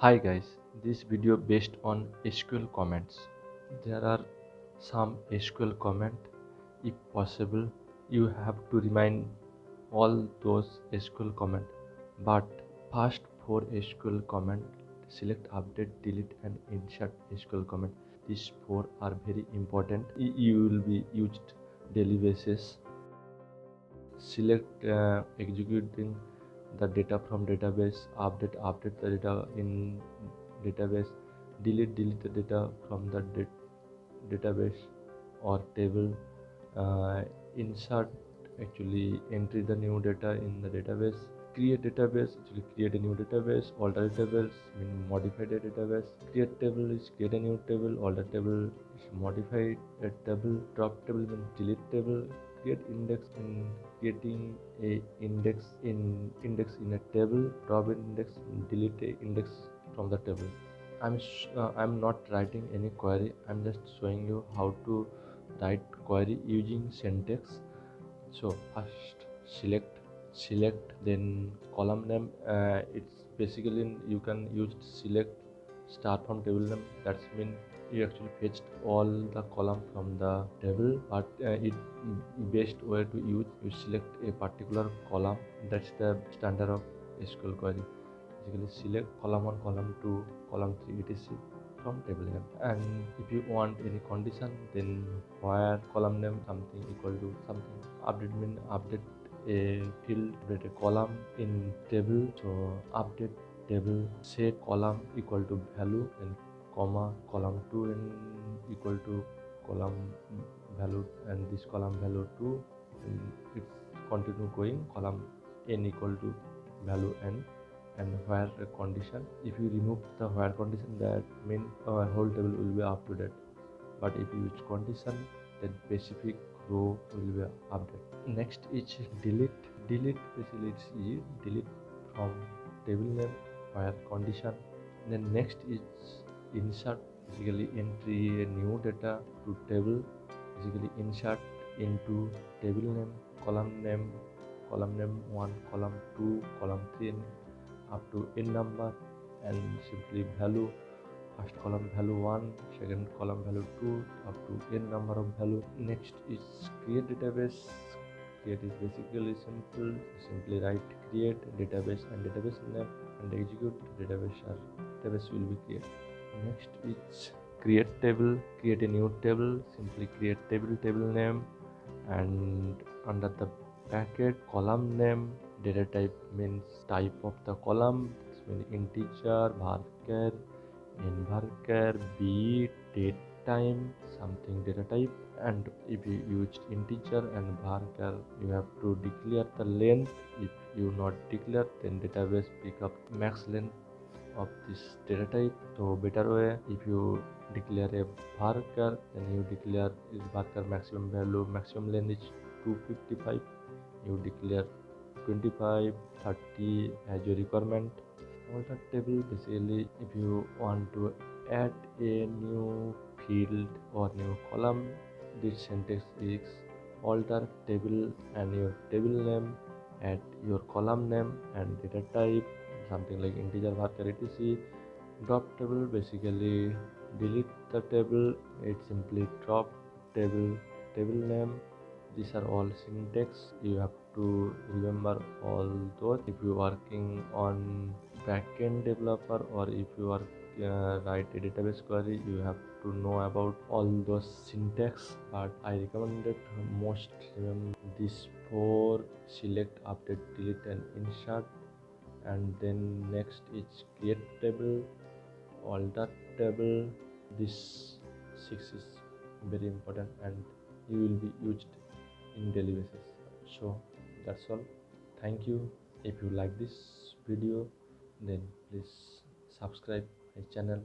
Hi guys, this video based on SQL comments. There are some SQL comment. If possible, you have to remind all those SQL comment. But first four SQL comment, select, update, delete and insert SQL comment. These four are very important. You will be used daily basis. Select executing the data from database, update the data in database, delete the data from the database or table, insert, actually enter the new data in the database, create database, actually create a new database, alter tables mean modify the database, create table is create a new table, alter table is modify a table, drop table means delete table, create index in creating a index in a table, drop an index, delete a index from the table. I'm not writing any query. I'm just showing you how to write query using syntax. So first select, then column name. It's basically you can use select start from table name. That's mean you actually fetched all the column from the table, but it best way to use, you select a particular column. That's the standard of SQL query. Basically select column 1, column 2, column 3 etc from table name. And if you want any condition, then where column name something equal to something, update mean update a field, update a column in table. So update table, say column equal to value and comma column 2 and equal to column value and this column value 2, and it's continue going column n equal to value n, and where condition, if you remove the where condition, that means our whole table will be up to date. But if you use condition, that specific row will be updated. Next is delete. Basically it's easy, delete from table name where condition. Then next is insert, basically entry a new data to table, basically insert into table name, column name 1, column 2, column 3 up to n number, and simply value, first column value 1, second column value 2 up to n number of value. Next is create database. Create is basically simple, simply write create database and database name and execute database will be created. Next is create table. Create a new table, simply create table name, and under the bracket column name, data type means type of the column, this means integer, varchar, varchar, b, date time, something data type. And if you used integer and varchar, you have to declare the length. If you not declare, then database pick up max length of this data type. So better way, if you declare a varchar, then you declare is varchar maximum value, maximum length is 255, you declare 25, 30 as your requirement. Alter table, basically if you want to add a new field or new column, this syntax is alter table and your table name, add your column name and data type, something like integer, varchar, etc. Drop table, basically delete the table, it simply drop table name. These are all syntax, you have to remember all those. If you are working on backend developer or if you are write a database query, you have to know about all those syntax, but I recommended most remember these four: select, update, delete and insert. And then next is create table, alter table. This 6 is very important and you will be used in daily basis. So that's all. Thank you. If you like this video, then please subscribe my channel.